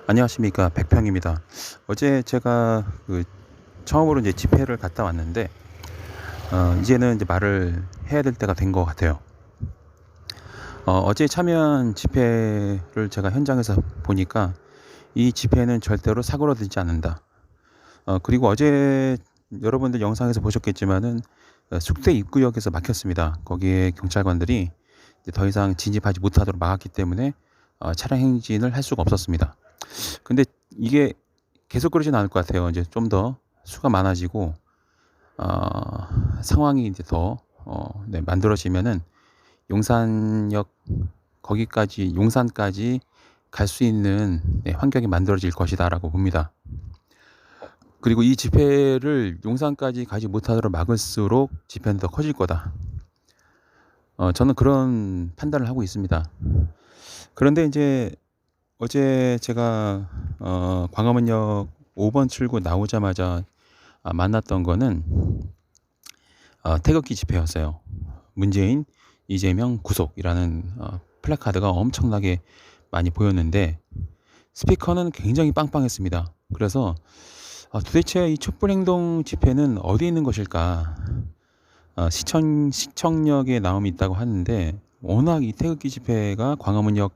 안녕하십니까, 백평입니다. 어제 제가 처음으로 이제 집회를 갔다 왔는데 이제는 이제 말을 해야 될 때가 된 것 같아요. 어제 참여한 집회를 제가 현장에서 보니까 이 집회는 절대로 사고로 되지 않는다. 그리고 어제 여러분들 영상에서 보셨겠지만은 숙대 입구역에서 막혔습니다. 거기에 경찰관들이 이제 더 이상 진입하지 못하도록 막았기 때문에 차량 행진을 할 수가 없었습니다. 근데 이게 계속 그러진 않을 것 같아요. 이제 좀 더 수가 많아지고 상황이 이제 더 네, 만들어지면은 용산역 거기까지 용산까지 갈 수 있는 네, 환경이 만들어질 것이다라고 봅니다. 그리고 이 집회를 용산까지 가지 못하도록 막을수록 집회는 더 커질 거다. 저는 그런 판단을 하고 있습니다. 그런데 이제 어제 제가 광화문역 5번 출구 나오자마자 만났던 거는 태극기 집회였어요. 문재인, 이재명 구속이라는 플래카드가 엄청나게 많이 보였는데 스피커는 굉장히 빵빵했습니다. 그래서 도대체 이 촛불행동 집회는 어디 있는 것일까? 시청역에 나옴이 있다고 하는데 워낙 이 태극기 집회가 광화문역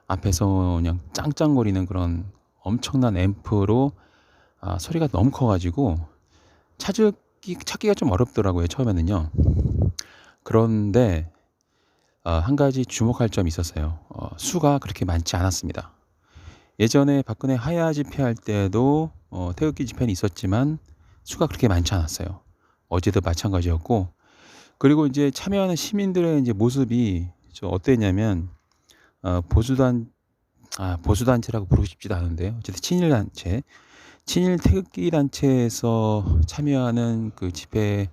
앞에서 그냥 짱짱거리는 그런 엄청난 앰프로 소리가 너무 커가지고 찾기가 좀 어렵더라고요, 처음에는요. 그런데 한 가지 주목할 점이 있었어요. 수가 그렇게 많지 않았습니다. 예전에 박근혜 하야 집회할 때도 태극기 집회는 있었지만 수가 그렇게 많지 않았어요. 어제도 마찬가지였고, 그리고 이제 참여하는 시민들의 이제 모습이 좀 어땠냐면 보수단체라고 부르고 싶지도 않은데요. 어쨌든 친일 태극기 단체에서 참여하는 그 집회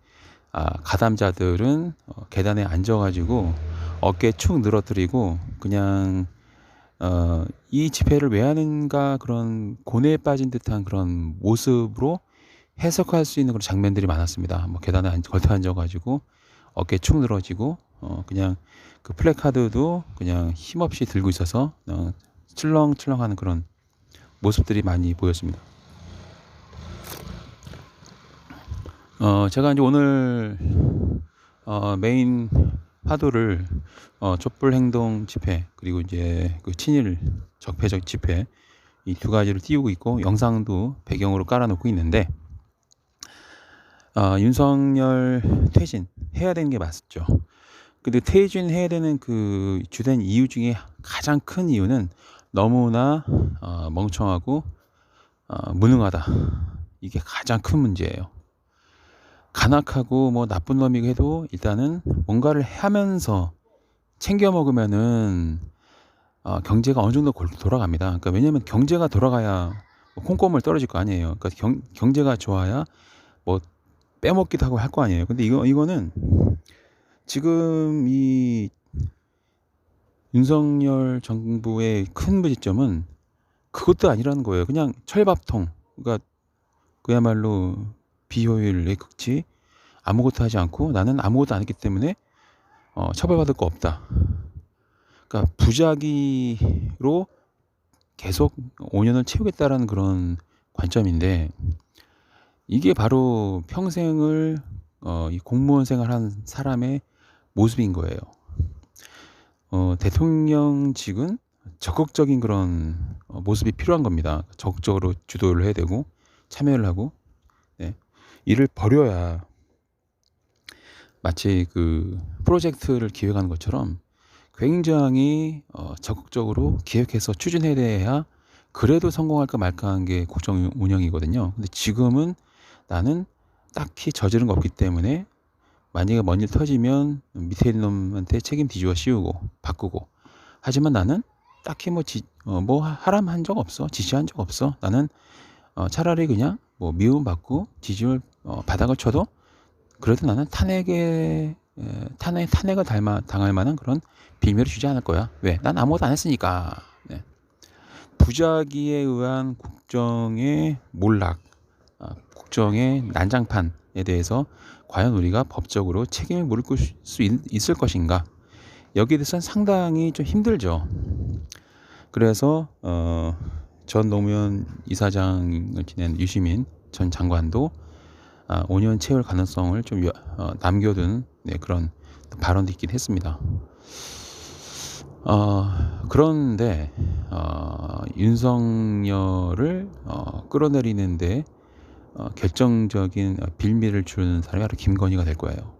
가담자들은 계단에 앉아가지고 어깨 축 늘어뜨리고 그냥 이 집회를 왜 하는가 그런 고뇌에 빠진 듯한 그런 모습으로 해석할 수 있는 그런 장면들이 많았습니다. 뭐 계단에 걸터 앉아가지고 어깨 축 늘어지고 그냥 그 플래카드도 그냥 힘없이 들고 있어서 출렁출렁하는 그런 모습들이 많이 보였습니다. 제가 이제 오늘 메인 화두를 촛불 행동 집회 그리고 이제 그 친일 적폐적 집회 이 두 가지를 띄우고 있고 영상도 배경으로 깔아놓고 있는데 윤석열 퇴진 해야 되는 게 맞죠. 근데 퇴진해야 되는 그 주된 이유 중에 가장 큰 이유는 너무나 멍청하고 무능하다. 이게 가장 큰 문제예요. 간악하고 뭐 나쁜 놈이고 해도 일단은 뭔가를 하면서 챙겨 먹으면은 경제가 어느 정도 돌아갑니다. 그러니까 왜냐면 경제가 돌아가야 뭐 콩고물 떨어질 거 아니에요. 그러니까 경제가 좋아야 뭐 빼먹기도 하고 할 거 아니에요. 근데 이거는 지금 이 윤석열 정부의 큰 문제점은 그것도 아니라는 거예요. 그냥 철밥통. 그러니까 그야말로 비효율의 극치. 아무것도 하지 않고 나는 아무것도 안 했기 때문에 처벌받을 거 없다. 그러니까 부작위로 계속 5년을 채우겠다라는 그런 관점인데 이게 바로 평생을 이 공무원 생활한 사람의 모습인 거예요. 대통령직은 적극적인 그런 모습이 필요한 겁니다. 적극적으로 주도를 해야 되고 참여를 하고 네. 이를 벌여야 마치 그 프로젝트를 기획하는 것처럼 굉장히 적극적으로 기획해서 추진해야 돼야 그래도 성공할까 말까 하는 게 국정 운영이거든요. 근데 지금은 나는 딱히 저지른 거 없기 때문에 만약에 뭔 일 터지면 밑에 있는 놈한테 책임 뒤집어 씌우고 바꾸고 하지만 나는 딱히 뭐 하람 한 적 없어. 지시한 적 없어. 나는 차라리 그냥 뭐 미움 받고 지지를 바닥을 쳐도 그래도 나는 탄핵을 당할 만한 그런 빌미를 주지 않을 거야. 왜? 난 아무것도 안 했으니까. 네. 부작위에 의한 국정의 몰락, 국정의 난장판에 대해서 과연 우리가 법적으로 책임을 물을 수 있을 것인가? 여기에 대해서는 상당히 좀 힘들죠. 그래서 전 노무현 이사장을 지낸 유시민 전 장관도 5년 채울 가능성을 좀 남겨둔 그런 발언도 있긴 했습니다. 그런데 윤석열을 끌어내리는데 결정적인 빌미를 주는 사람이 바로 김건희가 될 거예요.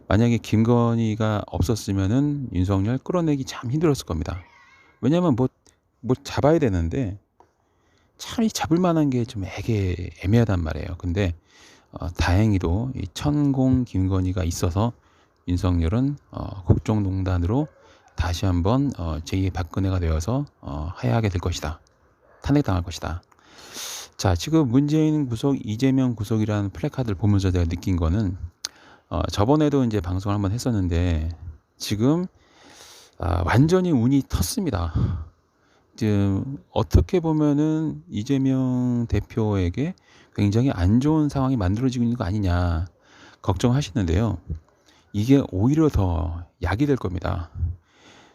만약에 김건희가 없었으면은 윤석열 끌어내기 참 힘들었을 겁니다. 왜냐면 뭐 잡아야 되는데 참 이 잡을 만한 게 좀 애매하단 말이에요. 근데 다행히도 이 천공 김건희가 있어서 윤석열은 국정농단으로 다시 한번 제2의 박근혜가 되어서 하야하게 될 것이다. 탄핵당할 것이다. 자, 지금 문재인 구속, 이재명 구속이라는 플래카드를 보면서 제가 느낀 거는 저번에도 이제 방송을 한번 했었는데 지금 완전히 운이 텄습니다. 지금 어떻게 보면은 이재명 대표에게 굉장히 안 좋은 상황이 만들어지고 있는 거 아니냐 걱정하시는데요. 이게 오히려 더 약이 될 겁니다.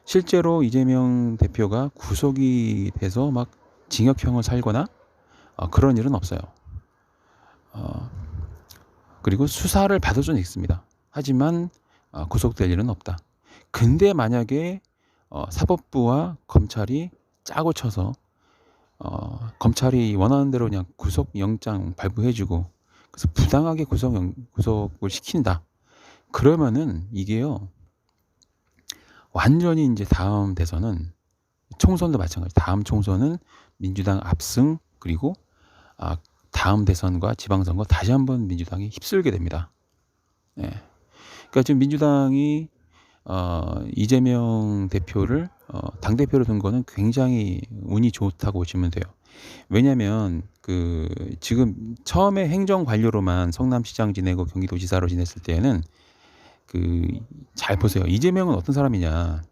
실제로 이재명 대표가 구속이 돼서 막 징역형을 살거나 그런 일은 없어요. 그리고 수사를 받을 수는 있습니다. 하지만 구속될 일은 없다. 근데 만약에 사법부와 검찰이 짜고 쳐서 검찰이 원하는 대로 그냥 구속영장 발부해주고 그래서 부당하게 구속을 시킨다. 그러면은 이게요 완전히 이제 다음 대선은 총선도 마찬가지. 다음 총선은 민주당 압승 그리고 다음 대선과 지방선거 다시 한번 민주당이 휩쓸게 됩니다. 예. 그러니까 지금 민주당이 이재명 대표를 당대표로 둔 거는 굉장히 운이 좋다고 보시면 돼요. 왜냐면 지금 처음에 행정관료로만 성남시장 지내고 경기도지사로 지냈을 때에는 잘 보세요. 이재명은 어떤 사람이냐.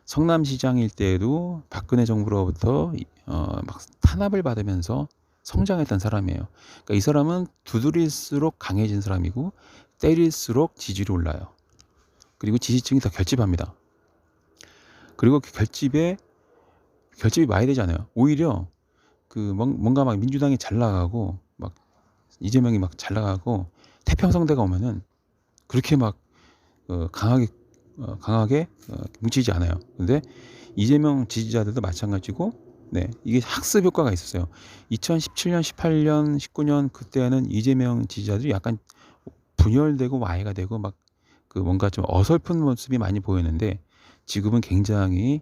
성남시장일 때에도 박근혜 정부로부터 막 탄압을 받으면서 성장했던 사람이에요. 그러니까 이 사람은 두드릴수록 강해진 사람이고 때릴수록 지지율이 올라요. 그리고 지지층이 더 결집합니다. 그리고 결집이 많이 되잖아요. 오히려 뭔가 막 민주당이 잘 나가고 막 이재명이 막 잘 나가고 태평성대가 오면은 그렇게 막 강하게 뭉치지 않아요. 근데 이재명 지지자들도 마찬가지고, 이게 학습 효과가 있었어요. 2017년, 18년, 19년 그때는 이재명 지지자들이 약간 분열되고 와해가 되고 막 뭔가 좀 어설픈 모습이 많이 보였는데 지금은 굉장히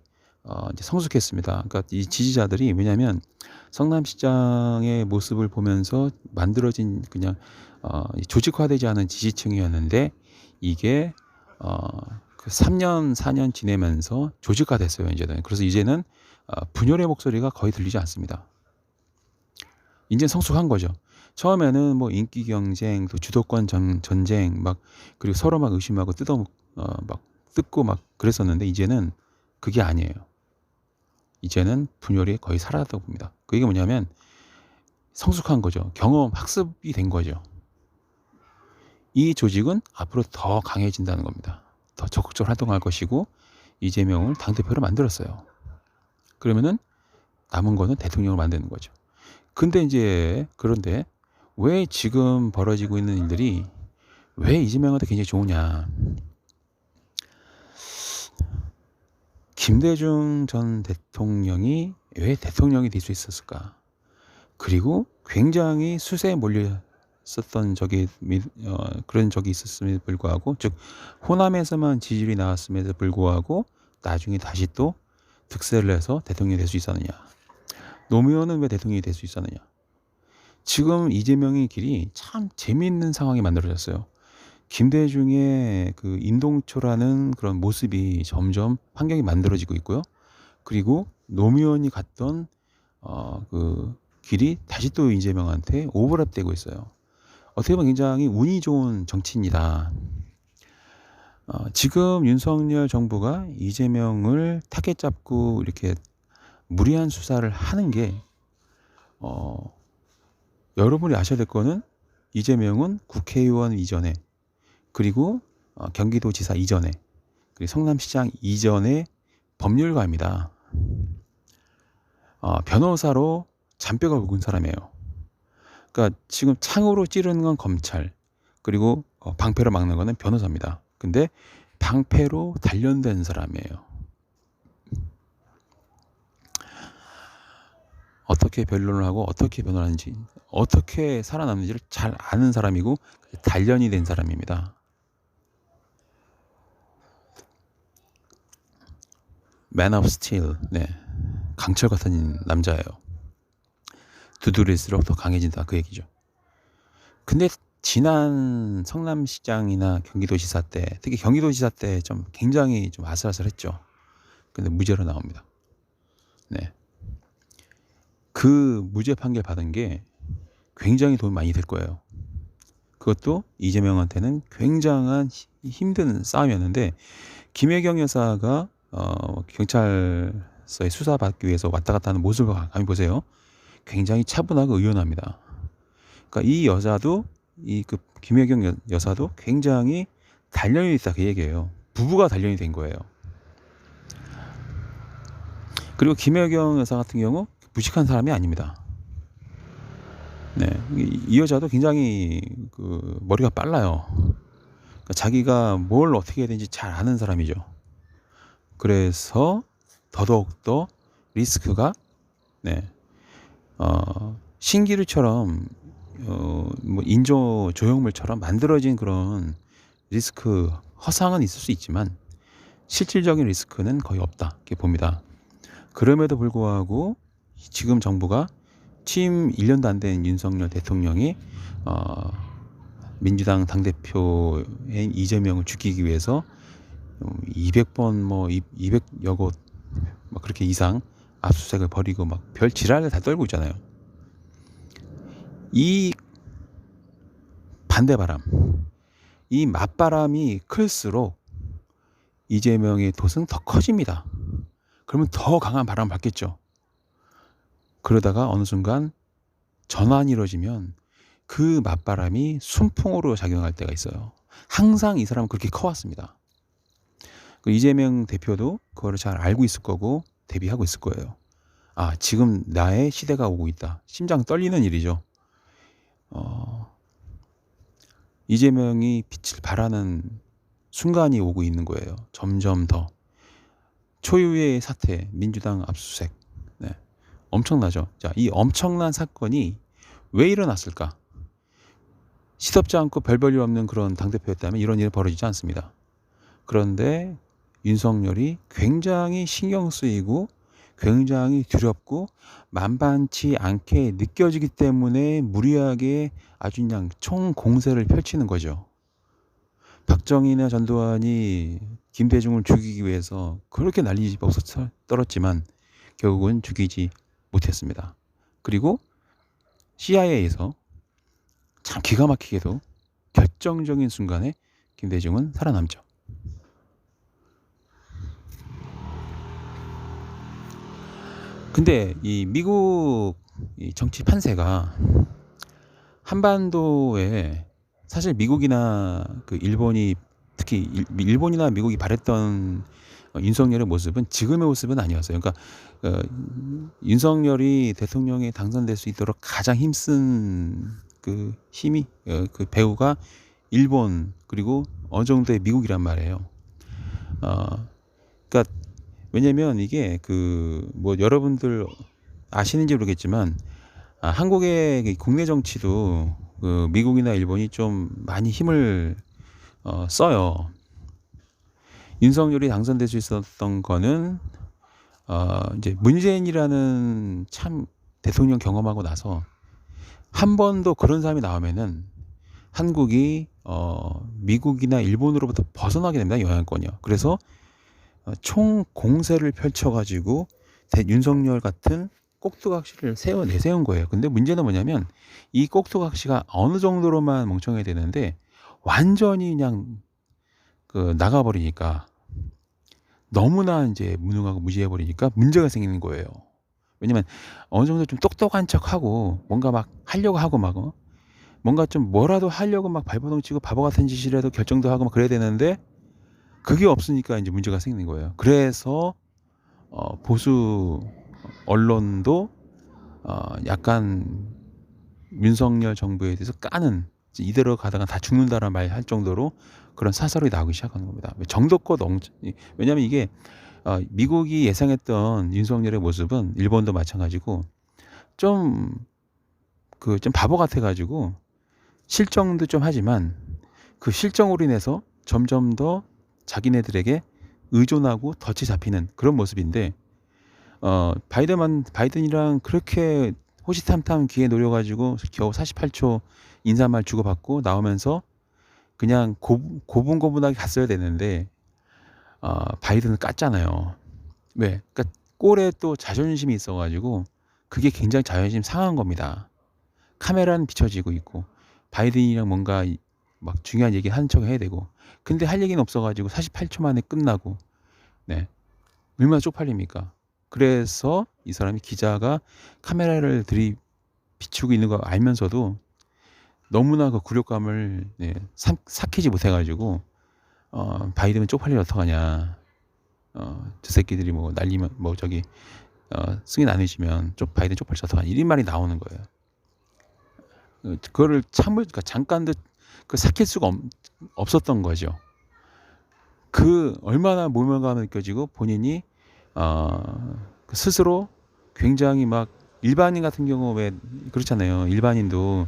이제 성숙했습니다. 그러니까 이 지지자들이 왜냐하면 성남시장의 모습을 보면서 만들어진 그냥 조직화되지 않은 지지층이었는데 이게 3년, 4년 지내면서 조직화됐어요. 그래서 이제는 분열의 목소리가 거의 들리지 않습니다. 이제 성숙한 거죠. 처음에는 뭐 인기 경쟁, 또 주도권 전쟁 그리고 서로 막 의심하고 뜯고 막 그랬었는데 이제는 그게 아니에요. 이제는 분열이 거의 사라졌다고 봅니다. 그게 뭐냐면 성숙한 거죠. 경험, 학습이 된 거죠. 이 조직은 앞으로 더 강해진다는 겁니다. 더 적극적으로 활동할 것이고 이재명을 당대표로 만들었어요. 그러면은 남은 거는 대통령을 만드는 거죠. 그런데 왜 지금 벌어지고 있는 일들이 왜 이재명한테 굉장히 좋으냐. 김대중 전 대통령이 왜 대통령이 될 수 있었을까? 그리고 굉장히 수세에 몰렸었던 그런 적이 있었음에도 불구하고, 즉 호남에서만 지지율이 나왔음에도 불구하고 나중에 다시 또 득세를 해서 대통령이 될 수 있었느냐. 노무현은 왜 대통령이 될 수 있었느냐. 지금 이재명의 길이 참 재미있는 상황이 만들어졌어요. 김대중의 인동초라는 그런 모습이 점점 환경이 만들어지고 있고요. 그리고 노무현이 갔던 길이 다시 또 이재명한테 오버랩되고 있어요. 어떻게 보면 굉장히 운이 좋은 정치인이다. 지금 윤석열 정부가 이재명을 타겟 잡고 이렇게 무리한 수사를 하는 게 여러분이 아셔야 될 거는 이재명은 국회의원 이전에 그리고 경기도지사 이전에 그리고 성남시장 이전에 법률가입니다. 변호사로 잔뼈가 굵은 사람이에요. 그러니까 지금 창으로 찌르는 건 검찰, 그리고 방패로 막는 거는 변호사입니다. 근데 방패로 단련된 사람이에요. 어떻게 변론을 하고 어떻게 변호하는지, 어떻게 살아남는지를 잘 아는 사람이고 단련이 된 사람입니다. Man of Steel, 네, 강철 같은 남자예요. 두드릴수록 더 강해진다, 그 얘기죠. 근데 지난 성남시장이나 경기도지사 때, 특히 경기도지사 때 좀 굉장히 좀 아슬아슬했죠. 근데 무죄로 나옵니다. 네, 그 무죄 판결 받은 게 굉장히 도움이 많이 될 거예요. 그것도 이재명한테는 굉장한 힘든 싸움이었는데, 김혜경 여사가 경찰서에 수사받기 위해서 왔다 갔다 하는 모습을 감히 보세요. 굉장히 차분하고 의연합니다. 그러니까 이 여자도, 그 김혜경 여사도 굉장히 단련이 있다, 그 얘기예요. 부부가 단련이 된 거예요. 그리고 김혜경 여사 같은 경우 무식한 사람이 아닙니다. 네, 이 여자도 굉장히 그 머리가 빨라요. 그러니까 자기가 뭘 어떻게 해야 되는지 잘 아는 사람이죠. 그래서 더더욱더 리스크가, 네, 신기루처럼 뭐 인조 조형물처럼 만들어진 그런 리스크, 허상은 있을 수 있지만 실질적인 리스크는 거의 없다, 이렇게 봅니다. 그럼에도 불구하고 지금 정부가 취임 1년도 안 된 윤석열 대통령이 민주당 당대표인 이재명을 죽이기 위해서 200번 뭐 200여 곳 막 그렇게 이상 압수수색을 벌이고 막 별 지랄을 다 떨고 있잖아요. 이 반대바람, 이 맞바람이 클수록 이재명의 돛은 더 커집니다. 그러면 더 강한 바람을 받겠죠. 그러다가 어느 순간 전환이 이루어지면 그 맞바람이 순풍으로 작용할 때가 있어요. 항상 이 사람은 그렇게 커왔습니다. 이재명 대표도 그거를 잘 알고 있을 거고 대비하고 있을 거예요. 지금 나의 시대가 오고 있다. 심장 떨리는 일이죠. 이재명이 빛을 발하는 순간이 오고 있는 거예요. 점점 더. 초유의 사태, 민주당 압수수색, 네, 엄청나죠. 자, 이 엄청난 사건이 왜 일어났을까? 시덥지 않고 별 볼 일 없는 그런 당대표였다면 이런 일이 벌어지지 않습니다. 그런데 윤석열이 굉장히 신경 쓰이고 굉장히 두렵고 만반치 않게 느껴지기 때문에 무리하게 아주 그냥 총공세를 펼치는 거죠. 박정희나 전두환이 김대중을 죽이기 위해서 그렇게 난리집어서 떨었지만 결국은 죽이지 못했습니다. 그리고 CIA에서 참 기가 막히게도 결정적인 순간에 김대중은 살아남죠. 근데 이 미국 이 정치 판세가 한반도에, 사실 미국이나 그 일본이, 특히 일본이나 미국이 바랬던 윤석열의 모습은 지금의 모습은 아니었어요. 그러니까 윤석열이 대통령에 당선될 수 있도록 가장 힘쓴 그 힘이, 그 배우가 일본 그리고 어느 정도의 미국이란 말이에요. 그러니까 왜냐면 이게 그 뭐 여러분들 아시는지 모르겠지만 한국의 국내 정치도 그 미국이나 일본이 좀 많이 힘을 써요. 윤석열이 당선될 수 있었던 거는 이제 문재인이라는 참 대통령 경험하고 나서 한 번도 그런 사람이 나오면은 한국이 미국이나 일본으로부터 벗어나게 됩니다. 영향권이요. 그래서 총 공세를 펼쳐가지고 윤석열 같은 꼭두각시를 내세운 거예요. 근데 문제는 뭐냐면 이 꼭두각시가 어느 정도로만 멍청해야 되는데 완전히 그냥 나가버리니까, 너무나 이제 무능하고 무지해버리니까 문제가 생기는 거예요. 왜냐면 어느 정도 좀 똑똑한 척하고 뭔가 막 하려고 하고 막 뭔가 좀 뭐라도 하려고 막 발버둥 치고 바보 같은 짓이라도 결정도 하고 막 그래야 되는데 그게 없으니까 이제 문제가 생기는 거예요. 그래서 보수 언론도 약간 윤석열 정부에 대해서 까는, 이대로 가다가 다 죽는다라는 말 할 정도로 그런 사설이 나오기 시작하는 겁니다. 정도껏 왜냐하면 이게 미국이 예상했던 윤석열의 모습은 일본도 마찬가지고 좀 좀 바보 같아가지고 실정도 좀 하지만 그 실정으로 인해서 점점 더 자기네들에게 의존하고 덫이 잡히는 그런 모습인데, 바이든이랑 그렇게 호시탐탐 기회 노려가지고 겨우 48초 인사말 주고받고 나오면서 그냥 고분고분하게 갔어야 되는데, 바이든은 깠잖아요. 왜? 그러니까 꼴에 또 자존심이 있어가지고 그게 굉장히 자존심 상한 겁니다. 카메라는 비춰지고 있고 바이든이랑 뭔가 막 중요한 얘기 한 척 해야 되고, 근데 할 얘기는 없어가지고 48초 만에 끝나고, 네, 얼마나 쪽팔립니까? 그래서 이 사람이, 기자가 카메라를 비추고 있는 거 알면서도 너무나 그 굴욕감을 삭히지 못해가지고 바이든은 쪽팔리면 어떡하냐, 저 새끼들이 뭐 날리면 뭐 저기 승인 안 해주면 바이든 쪽팔려서 어떡하냐, 이런 말이 나오는 거예요. 그거를 그러니까 잠깐도 삭힐 수가 없었던 거죠. 얼마나 모멸감이 느껴지고 본인이 스스로 굉장히 막, 일반인 같은 경우 왜 그렇잖아요. 일반인도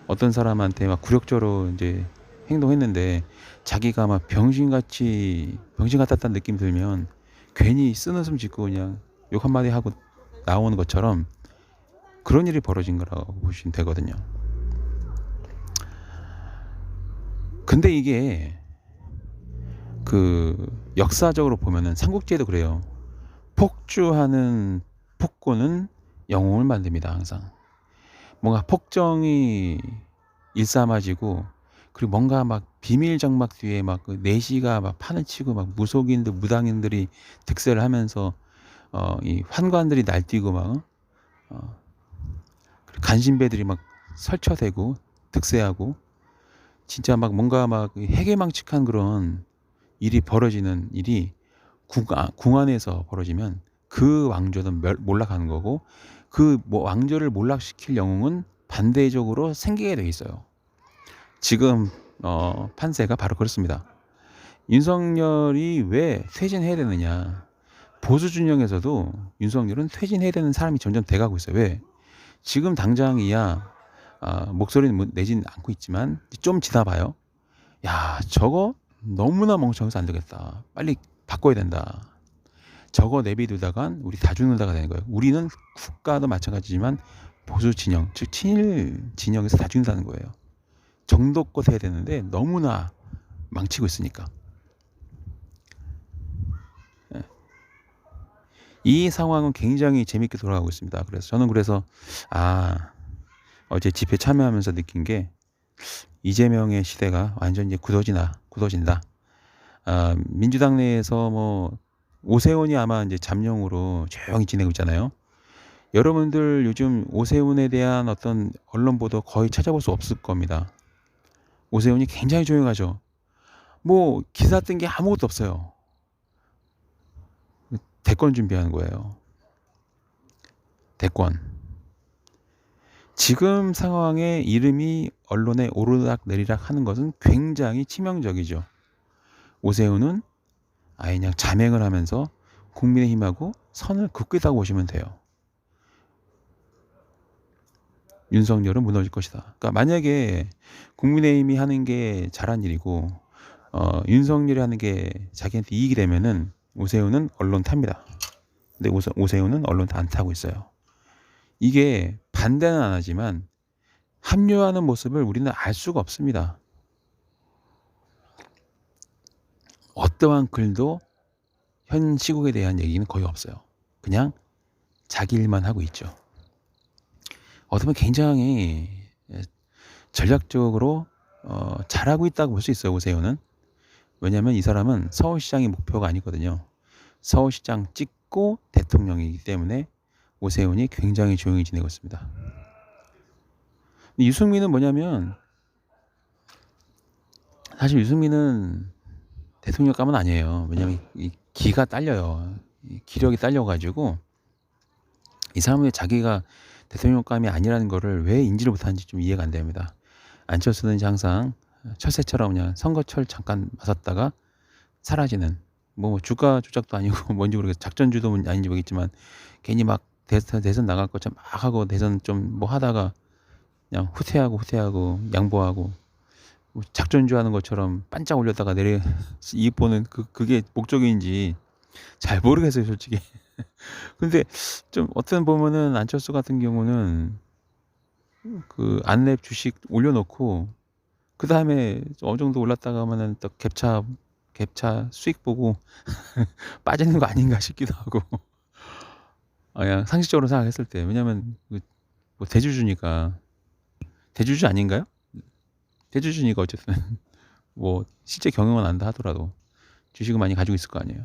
어떤 사람한테 막 굴욕적으로 이제 행동했는데 자기가 막 병신 같았다는 느낌 들면 괜히 쓴웃음 짓고 그냥 욕 한마디 하고 나오는 것처럼 그런 일이 벌어진 거라고 보시면 되거든요. 근데 이게 역사적으로 보면은 삼국지에도 그래요. 폭주하는 폭군은 영웅을 만듭니다. 항상 뭔가 폭정이 일삼아지고, 그리고 뭔가 막 비밀 장막 뒤에 막 내시가 막 판을 치고 막 무속인들 무당인들이 득세를 하면서 이 환관들이 날뛰고 막 간신배들이 막 설쳐대고 득세하고, 진짜 막 뭔가 막 해괴망측한 그런 일이 벌어지는 일이 궁안에서 벌어지면 그 왕조는 몰락하는 거고, 왕조를 몰락시킬 영웅은 반대적으로 생기게 돼 있어요. 지금 판세가 바로 그렇습니다. 윤석열이 왜 퇴진해야 되느냐, 보수 진영에서도 윤석열은 퇴진해야 되는 사람이 점점 돼가고 있어요. 왜? 지금 당장이야 목소리는 내진 않고 있지만 좀 지나봐요. 야, 저거 너무나 멍청해서 안 되겠다, 빨리 바꿔야 된다, 저거 내비두다간 우리 다 죽는다가 되는 거예요. 우리는 국가도 마찬가지지만 보수 진영, 즉 친일 진영에서 다 죽는다는 거예요. 정도껏 해야 되는데 너무나 망치고 있으니까. 이 상황은 굉장히 재밌게 돌아가고 있습니다. 그래서 저는 어제 집회 참여하면서 느낀 게, 이재명의 시대가 완전 이제 굳어진다. 민주당 내에서 뭐 오세훈이 아마 이제 잠룡으로 조용히 지내고 있잖아요. 여러분들 요즘 오세훈에 대한 어떤 언론 보도 거의 찾아볼 수 없을 겁니다. 오세훈이 굉장히 조용하죠. 뭐 기사 뜬 게 아무것도 없어요. 대권 준비하는 거예요. 대권. 지금 상황에 이름이 언론에 오르락 내리락 하는 것은 굉장히 치명적이죠. 오세훈은 아예 그냥 자맹을 하면서 국민의힘하고 선을 긋겠다고 보시면 돼요. 윤석열은 무너질 것이다. 그러니까 만약에 국민의힘이 하는 게 잘한 일이고 윤석열이 하는 게 자기한테 이익이 되면은 오세훈은 언론 탑니다. 근데 오세훈은 언론 안 타고 있어요. 이게 반대는 안 하지만 합류하는 모습을 우리는 알 수가 없습니다. 어떠한 글도 현 시국에 대한 얘기는 거의 없어요. 그냥 자기 일만 하고 있죠. 어떻게 보면 굉장히 전략적으로 잘하고 있다고 볼 수 있어요, 오세훈은. 왜냐하면 이 사람은 서울시장이 목표가 아니거든요. 서울시장 찍고 대통령이기 때문에 오세훈이 굉장히 조용히 지내고 있습니다. 유승민은 뭐냐면, 사실 유승민은 대통령감은 아니에요. 왜냐하면 이 기가 딸려요. 기력이 딸려가지고 이 사람은 왜 자기가 대통령감이 아니라는 거를 왜 인지를 못하는지 좀 이해가 안 됩니다. 안철수는 이제 항상 철새처럼 그냥 선거철 잠깐 맞았다가 사라지는, 뭐 주가 조작도 아니고 뭔지 모르겠어. 작전주도 아닌지 모르겠지만 괜히 막 대선 나갈 것처럼 막 하고 대선 좀 뭐 하다가 그냥 후퇴하고 양보하고 뭐 작전주 하는 것처럼 반짝 올렸다가 내려 이익 보는 그게 목적인지 잘 모르겠어요, 솔직히. 근데 좀 어떤 보면은 안철수 같은 경우는 그 안랩 주식 올려놓고 그다음에 어느 정도 올랐다가 하면은 또 갭차 수익 보고 빠지는 거 아닌가 싶기도 하고. 그냥 상식적으로 생각했을 때. 왜냐면 뭐 대주주니까. 대주주 아닌가요? 대주주니까 어쨌든 뭐 실제 경영은 안다 하더라도 주식을 많이 가지고 있을 거 아니에요.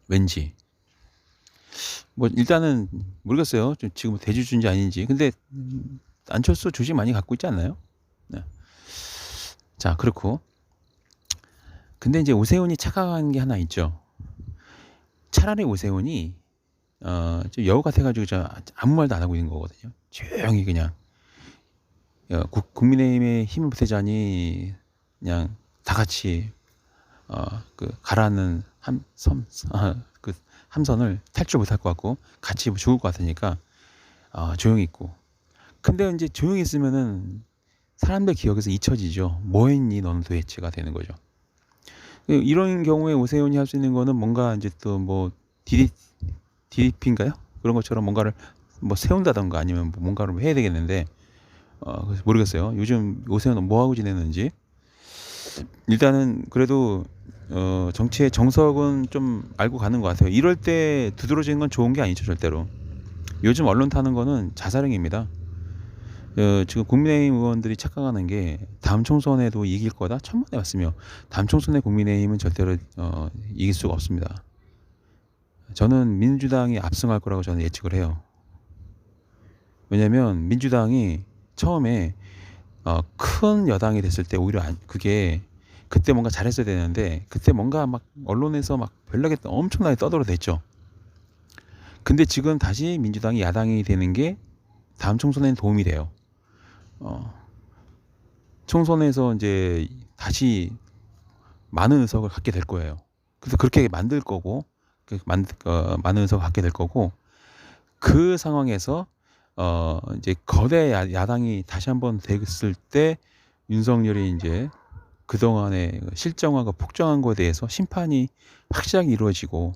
왠지 뭐 일단은 모르겠어요. 지금 대주주인지 아닌지. 근데 안철수 주식 많이 갖고 있지 않나요? 네. 자, 그렇고 근데 이제 오세훈이 착각한 게 하나 있죠. 차라리 오세훈이 좀 여우 같아가지고 저 아무 말도 안 하고 있는 거거든요. 조용히 그냥 국민의힘의 힘을 보태자니 그냥 다 같이 그 가라앉는 그 함선을 탈출 못할 것 같고 같이 죽을 것 같으니까 조용히 있고. 근데 이제 조용히 있으면은 사람들 기억에서 잊혀지죠. 뭐 했니 너는 도대체가 되는 거죠. 이런 경우에 오세훈이 할 수 있는 거는 뭔가 이제 또 뭐 DDP인가요? 그런 것처럼 뭔가를 뭐 세운다던가 아니면 뭔가를 해야 되겠는데 그래서 모르겠어요. 요즘 오세훈은 뭐 하고 지내는지. 일단은 그래도 정치의 정석은 좀 알고 가는 것 같아요. 이럴 때 두드러지는 건 좋은 게 아니죠, 절대로. 요즘 언론 타는 거는 자살행위입니다. 지금 국민의힘 의원들이 착각하는 게 다음 총선에도 이길 거다 천만에 말씀이요. 다음 총선에 국민의힘은 절대로 이길 수가 없습니다. 저는 민주당이 압승할 거라고 저는 예측을 해요. 왜냐면 민주당이 처음에 큰 여당이 됐을 때 오히려 그게 그때 뭔가 잘했어야 되는데 그때 뭔가 막 언론에서 막 별나게 엄청나게 떠들어댔죠. 근데 지금 다시 민주당이 야당이 되는 게 다음 총선에는 도움이 돼요. 총선에서 이제 다시 많은 의석을 갖게 될 거예요. 그래서 그렇게 만들 거고 많은 의석을 갖게 될 거고 그 상황에서 이제 거대 야당이 다시 한번 됐을 때 윤석열이 이제 그동안의 실정화가 폭정한 거에 대해서 심판이 확실하게 이루어지고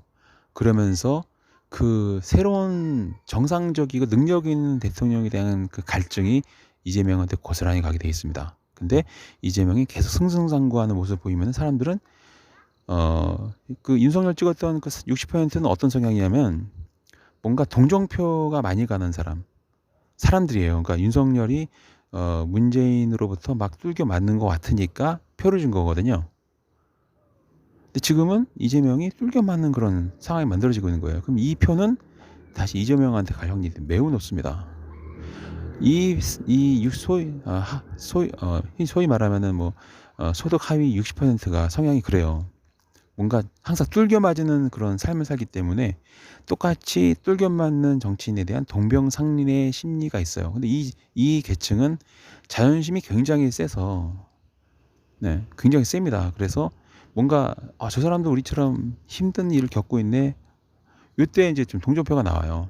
그러면서 그 새로운 정상적이고 능력 있는 대통령에 대한 그 갈증이 이재명한테 고스란히 가게 돼 있습니다. 근데 이재명이 계속 승승장구하는 모습을 보이면 사람들은 그 윤석열 찍었던 그 60%는 어떤 성향이냐면 뭔가 동정표가 많이 가는 사람들이에요. 그러니까 윤석열이 문재인으로부터 막 뚫겨 맞는 것 같으니까 표를 준 거거든요. 근데 지금은 이재명이 뚫겨 맞는 그런 상황이 만들어지고 있는 거예요. 그럼 이 표는 다시 이재명한테 갈 확률이 매우 높습니다. 소위 말하면은 뭐 소득 하위 60%가 성향이 그래요. 뭔가 항상 뚫겨 맞는 그런 삶을 살기 때문에 똑같이 뚫겨 맞는 정치인에 대한 동병상련의 심리가 있어요. 근데 이 계층은 자존심이 굉장히 세서 네, 굉장히 셉니다. 그래서 뭔가 저 사람도 우리처럼 힘든 일을 겪고 있네. 이때 이제 좀 동정표가 나와요.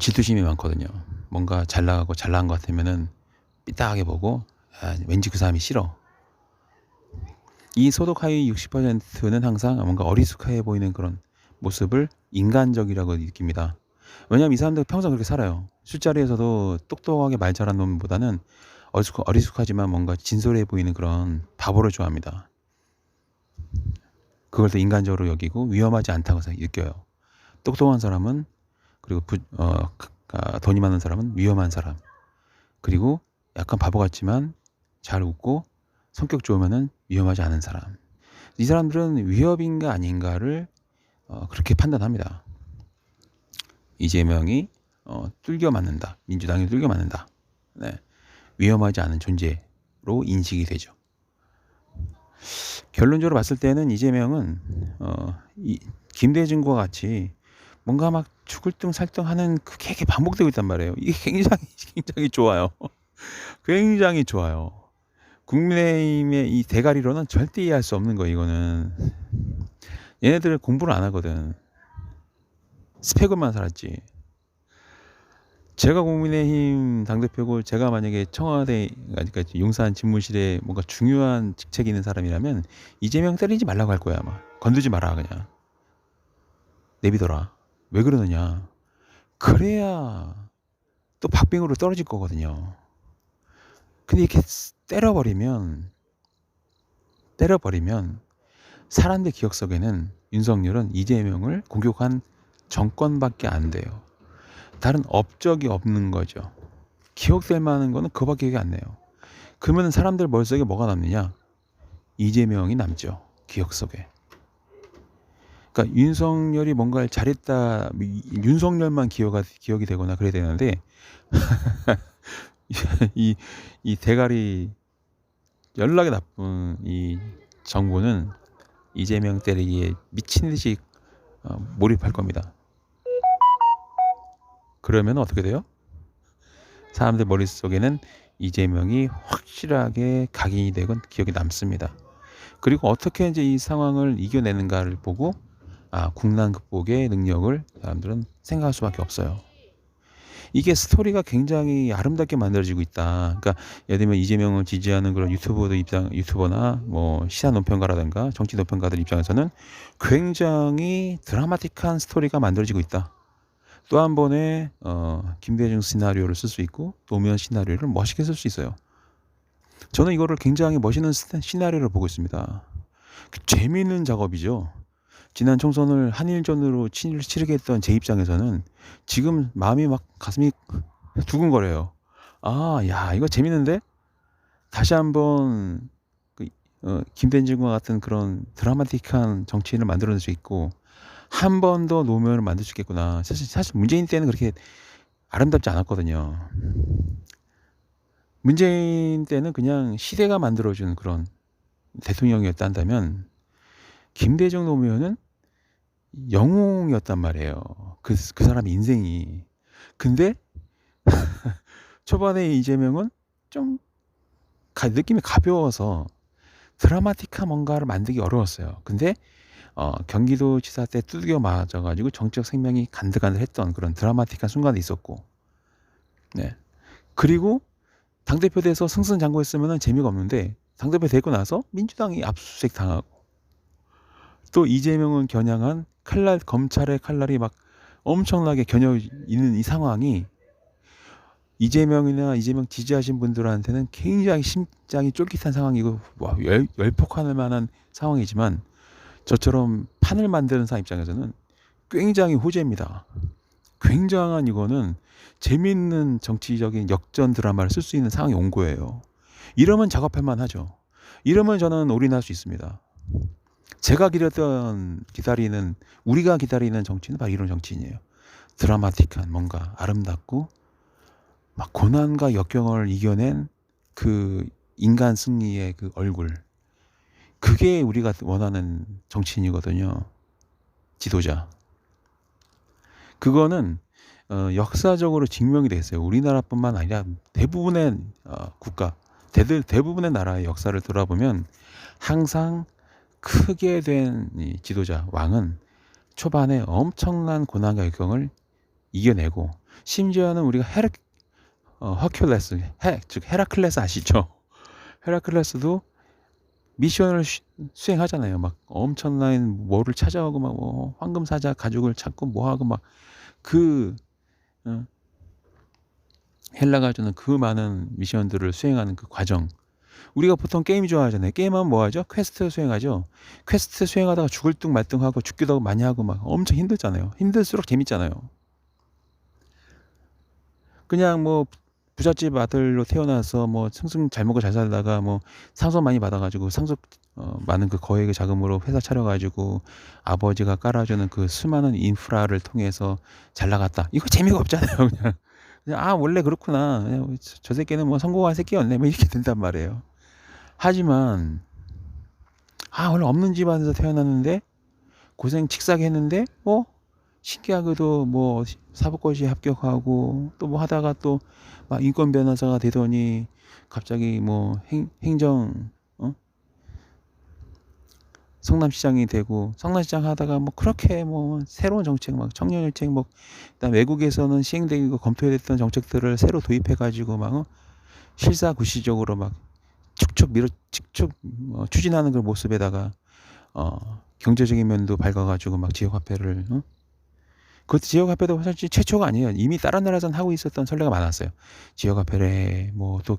질투심이 많거든요. 뭔가 잘 나가고 잘 나간 것 같으면은 삐딱하게 보고 왠지 그 사람이 싫어. 이 소득 하위 60%는 항상 뭔가 어리숙해 보이는 그런 모습을 인간적이라고 느낍니다. 왜냐하면 이 사람들 평생 그렇게 살아요. 술자리에서도 똑똑하게 말 잘하는 놈보다는 어리숙하지만 뭔가 진솔해 보이는 그런 바보를 좋아합니다. 그걸 더 인간적으로 여기고 위험하지 않다고 느껴요. 똑똑한 사람은 그리고 돈이 많은 사람은 위험한 사람. 그리고 약간 바보 같지만 잘 웃고 성격 좋으면은 위험하지 않은 사람. 이 사람들은 위협인가 아닌가를 그렇게 판단합니다. 이재명이 뚫겨 맞는다. 민주당이 뚫겨 맞는다. 네. 위험하지 않은 존재로 인식이 되죠. 결론적으로 봤을 때는 이재명은 이 김대중과 같이 뭔가 막 죽을 둥 살 둥 하는 그게 반복되고 있단 말이에요. 이게 굉장히 좋아요. 굉장히 좋아요. 국민의힘의 이 대가리로는 절대 이해할 수 없는 거예요, 이거는. 얘네들 공부를 안 하거든. 스펙을만 살았지. 제가 국민의힘 당대표고 제가 만약에 청와대, 그러니까 용산 집무실에 뭔가 중요한 직책이 있는 사람이라면 이재명 때리지 말라고 할 거야, 아마. 건들지 마라, 그냥. 내비둬라. 왜 그러느냐. 그래야 또 박빙으로 떨어질 거거든요. 근데 이렇게 때려버리면 사람들 기억 속에는 윤석열은 이재명을 공격한 정권밖에 안 돼요. 다른 업적이 없는 거죠. 기억될 만한 거는 그거밖에 기억이 안 나요. 그러면 사람들 머릿속에 뭐가 남느냐? 이재명이 남죠. 기억 속에. 그러니까 윤석열이 뭔가를 잘했다, 윤석열만 기억이 되거나 그래야 되는데 이 대가리 연락이 나쁜 이 정부는 이재명 때리기에 미친 듯이 몰입할 겁니다. 그러면 어떻게 돼요? 사람들 머릿속에는 이재명이 확실하게 각인이 되건 기억이 남습니다. 그리고 어떻게 이제 이 상황을 이겨내는가를 보고 국난 극복의 능력을 사람들은 생각할 수밖에 없어요. 이게 스토리가 굉장히 아름답게 만들어지고 있다. 그러니까 예를 들면 이재명을 지지하는 그런 유튜버나 뭐 시사 논평가라든가 정치 논평가들 입장에서는 굉장히 드라마틱한 스토리가 만들어지고 있다. 또 한 번에 김대중 시나리오를 쓸 수 있고 노무현 시나리오를 멋있게 쓸 수 있어요. 저는 이거를 굉장히 멋있는 시나리오를 보고 있습니다. 재미있는 작업이죠. 지난 총선을 한일전으로 치르게 했던 제 입장에서는 지금 마음이 막 가슴이 두근거려요. 야, 이거 재밌는데? 다시 한번 김대중과 같은 그런 드라마틱한 정치인을 만들어낼 수 있고 한 번 더 노무현을 만들 수 있겠구나. 사실 문재인 때는 그렇게 아름답지 않았거든요. 문재인 때는 그냥 시대가 만들어준 그런 대통령이었다 한다면 김대중 노무현은 영웅이었단 말이에요. 그 사람 인생이. 근데 초반에 이재명은 좀 느낌이 가벼워서 드라마틱한 뭔가를 만들기 어려웠어요. 근데 경기도지사 때 두들겨 맞아가지고 정치적 생명이 간들간들했던 그런 드라마틱한 순간이 있었고, 네. 그리고 당대표 돼서 승승장구했으면 재미가 없는데 당대표 되고 나서 민주당이 압수수색 당하고 또 이재명은 겨냥한 검찰의 칼날이 막 엄청나게 겨녀 있는 이 상황이 이재명이나 이재명 지지하신 분들한테는 굉장히 심장이 쫄깃한 상황이고 열폭할 만한 상황이지만 저처럼 판을 만드는 사람 입장에서는 굉장히 호재입니다. 굉장한 이거는 재미있는 정치적인 역전 드라마를 쓸 수 있는 상황이 온 거예요. 이러면 작업할 만하죠. 이러면 저는 올인할 수 있습니다. 우리가 기다리는 정치는 바로 이런 정치인이에요. 드라마틱한 뭔가 아름답고 막 고난과 역경을 이겨낸 그 인간 승리의 그 얼굴. 그게 우리가 원하는 정치인이거든요. 지도자. 그거는 역사적으로 증명이 됐어요. 우리나라뿐만 아니라 대부분의 대부분의 나라의 역사를 돌아보면 항상 크게 된 이 지도자, 왕은 초반에 엄청난 고난과 역경을 이겨내고 심지어는 우리가 즉 헤라클레스 아시죠? 헤라클레스도 미션을 수행하잖아요. 막 엄청난 뭐를 찾아오고 막 뭐 황금 사자 가죽을 찾고 뭐 하고 막 헬라가 주는 그 많은 미션들을 수행하는 그 과정. 우리가 보통 게임 좋아하잖아요. 게임하면 뭐 하죠? 퀘스트 수행하죠. 퀘스트 수행하다가 죽을 둥 말 둥 하고 죽기도 많이 하고 막 엄청 힘들잖아요. 힘들수록 재밌잖아요. 그냥 뭐 부잣집 아들로 태어나서 뭐 승승 잘 먹고 잘 살다가 뭐 상속 많이 받아가지고 많은 그 거액의 자금으로 회사 차려가지고 아버지가 깔아주는 그 수많은 인프라를 통해서 잘 나갔다. 이거 재미가 없잖아요. 그냥 원래 그렇구나. 저 새끼는 뭐 성공한 새끼였네. 뭐 이렇게 된단 말이에요. 하지만 원래 없는 집안에서 태어났는데 고생 칙싹 했는데 뭐 신기하게도 뭐 사법고시에 합격하고 또 뭐 하다가 또 막 인권 변호사가 되더니 갑자기 뭐 행정 성남시장이 되고 성남시장 하다가 뭐 그렇게 뭐 새로운 정책 막 청년 정책 뭐 그다음 외국에서는 시행되고 검토됐던 정책들을 새로 도입해 가지고 막 실사구시적으로 막 직접 추진하는 그 모습에다가 경제적인 면도 밝아가지고 막 지역화폐를 그것도 지역화폐도 사실 최초가 아니에요. 이미 다른 나라에서는 하고 있었던 선례가 많았어요. 지역화폐를 뭐 또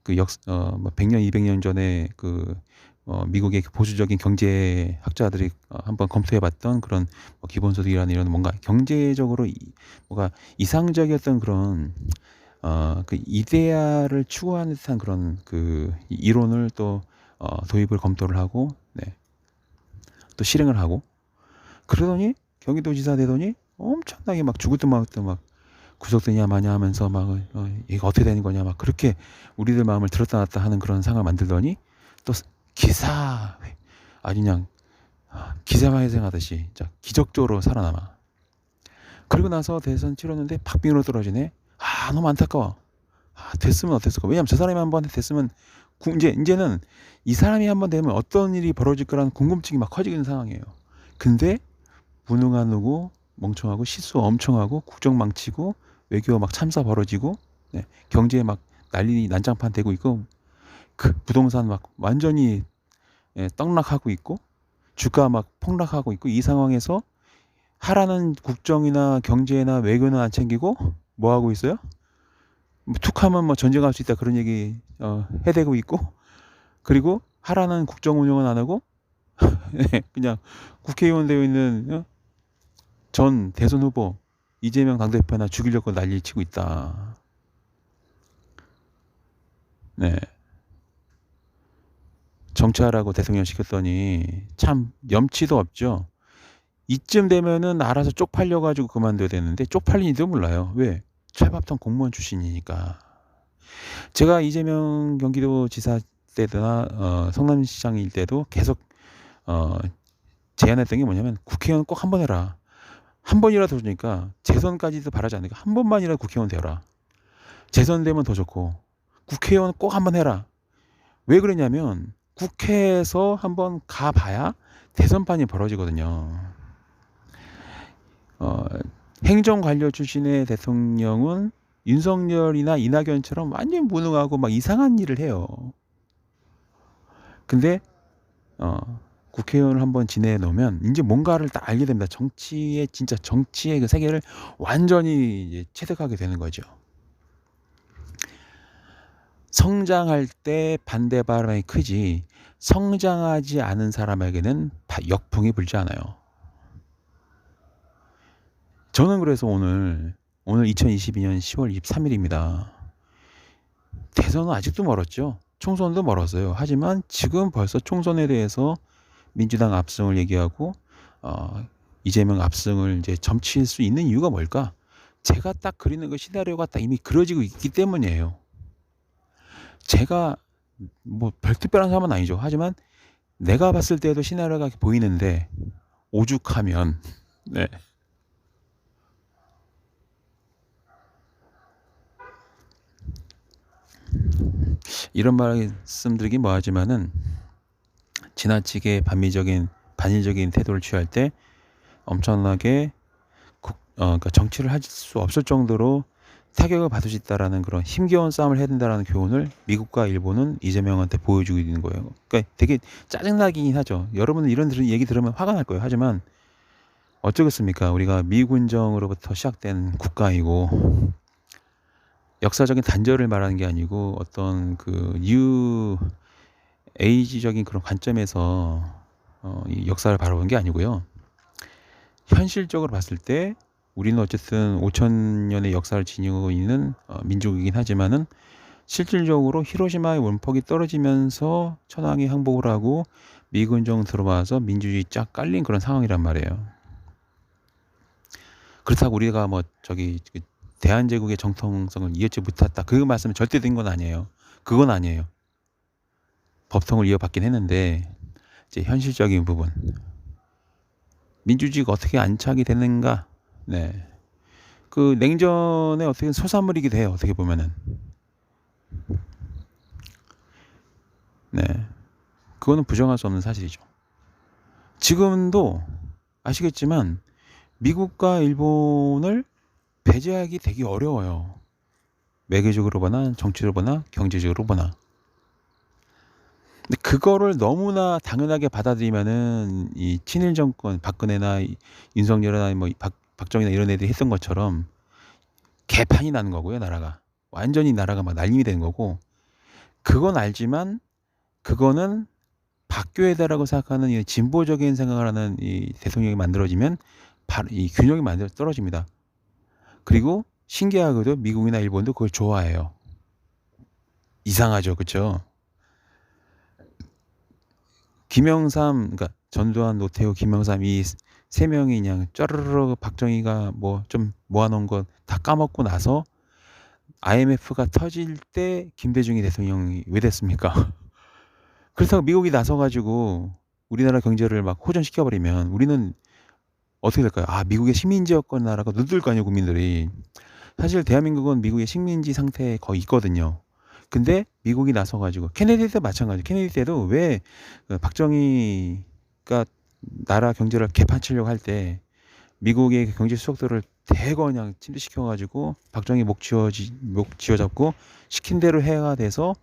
그 뭐 100년, 200년 전에 미국의 보수적인 경제학자들이 한번 검토해봤던 그런 뭐 기본소득이라는 이런 뭔가 경제적으로 뭔가 이상적이었던 그런 그 이데아를 추구하는 듯한 그런 그 이론을 또 도입을 검토를 하고 또 실행을 하고 그러더니 경기도지사 되더니 엄청나게 막 죽을 막구속되냐 마냐 하면서 막 이게 어떻게 되는 거냐 막 그렇게 우리들 마음을 들었다 놨다 하는 그런 상황을 만들더니 또 기사 아주 그냥 기사회생하듯이 진짜 기적적으로 살아남아. 그리고 나서 대선 치렀는데 박빙으로 떨어지네. 너무 안타까워. 됐으면 어땠을까. 왜냐면 저 사람이 한번 됐으면 이제는 이 사람이 한번 되면 어떤 일이 벌어질 거라는 궁금증이 막 커지는 상황이에요. 근데 무능한 누구 멍청하고 실수 엄청 하고 국정 망치고 외교 막 참사 벌어지고 경제에 막 난리 난장판 되고 있고 그 부동산 막 완전히 떡락하고 있고 주가 막 폭락하고 있고 이 상황에서 하라는 국정이나 경제나 외교는 안 챙기고 뭐 하고 있어요? 뭐 툭하면 뭐 전쟁할 수 있다 그런 얘기 해대고 있고 그리고 하라는 국정 운영은 안 하고 그냥 국회의원 되어 있는 전 대선 후보 이재명 당대표나 죽이려고 난리 치고 있다. 네. 정치하라고 대통령 시켰더니 참 염치도 없죠. 이쯤 되면은 알아서 쪽팔려 가지고 그만둬야 되는데 쪽팔린지도 몰라요. 왜? 최밥통 공무원 출신이니까. 제가 이재명 경기도지사 때나 성남시장일 때도 계속 제안했던 게 뭐냐면 국회의원 꼭 한 번 해라. 한 번이라도 되니까 재선까지도 바라지 않으니까 한 번만이라도 국회의원 되어라. 재선 되면 더 좋고 국회의원 꼭 한 번 해라. 왜 그러냐면 국회에서 한번 가봐야 대선판이 벌어지거든요. 행정관료 출신의 대통령은 윤석열이나 이낙연처럼 완전 무능하고 막 이상한 일을 해요. 근데 국회의원을 한번 지내 놓으면 이제 뭔가를 딱 알게 됩니다. 진짜 정치의 그 세계를 완전히 이제 체득하게 되는 거죠. 성장할 때 반대 바람이 크지 성장하지 않은 사람에게는 역풍이 불지 않아요. 저는 그래서 오늘 2022년 10월 23일입니다. 대선은 아직도 멀었죠. 총선도 멀었어요. 하지만 지금 벌써 총선에 대해서 민주당 압승을 얘기하고 이재명 압승을 이제 점칠 수 있는 이유가 뭘까? 제가 딱 그리는 그 시나리오가 딱 이미 그려지고 있기 때문이에요. 제가 뭐 별 특별한 사람은 아니죠. 하지만 내가 봤을 때도 시나리오가 보이는데 오죽하면 이런 말씀드리긴 뭐하지만은 지나치게 반일적인 태도를 취할 때 엄청나게 그러니까 정치를 할 수 없을 정도로 타격을 받을 수 있다라는 그런 힘겨운 싸움을 해야 된다라는 교훈을 미국과 일본은 이재명한테 보여주고 있는 거예요. 그러니까 되게 짜증나긴 하죠. 여러분은 이런 얘기 들으면 화가 날 거예요. 하지만 어쩌겠습니까? 우리가 미군정으로부터 시작된 국가이고 역사적인 단절을 말하는 게 아니고 어떤 그 뉴 에이지적인 그런 관점에서 이 역사를 바라보는 게 아니고요. 현실적으로 봤을 때 우리는 어쨌든 5,000년의 역사를 지니고 있는 민족이긴 하지만은 실질적으로 히로시마의 원폭이 떨어지면서 천황이 항복을 하고 미군정 들어와서 민주주의 쫙 깔린 그런 상황이란 말이에요. 그렇다고 우리가 뭐 대한제국의 정통성을 이어지 못했다. 그 말씀은 절대 된 건 아니에요. 그건 아니에요. 법통을 이어받긴 했는데 이제 현실적인 부분. 민주주의가 어떻게 안착이 되는가? 네. 그 냉전에 어떻게 소산물이기도 해요. 어떻게 보면은. 네. 그거는 부정할 수 없는 사실이죠. 지금도 아시겠지만 미국과 일본을 배제하기 되게 어려워요. 외교적으로 보나 정치적으로 보나 경제적으로 보나. 근데 그거를 너무나 당연하게 받아들이면은 이 친일 정권 박근혜나 윤석열이나 뭐 박정희나 이런 애들이 했던 것처럼 개판이 나는 거고요. 나라가 완전히 나라가 막 날림이 되는 거고, 그건 알지만 그거는 바뀌어야되라고 생각하는 이 진보적인 생각을 하는 이 대통령이 만들어지면 바로 이 균형이 떨어집니다. 그리고 신기하게도 미국이나 일본도 그걸 좋아해요. 이상하죠, 그렇죠? 김영삼, 그러니까 전두환, 노태우, 김영삼 이 세 명이 그냥 쩌르르 박정희가 뭐 좀 모아놓은 거 다 까먹고 나서 IMF가 터질 때 김대중이 대통령이 왜 됐습니까? 그렇다고 미국이 나서가지고 우리나라 경제를 막 호전시켜버리면 우리는 어떻게 될까요? 아, 미국의 식민지였건 나라가 눈뜰 거 아니에요, 국민들이. 사실 대한민국은 미국의 식민지 상태에 거의 있거든요. 근데 미국이 나서가지고 케네디 때 마찬가지. 케네디 때도 왜 박정희가 나라 경제를 개판치려고 할 때 미국의 경제 수석들을 대거 그냥 침투시켜가지고 박정희 목 쥐어잡고 시킨 대로 해가 돼서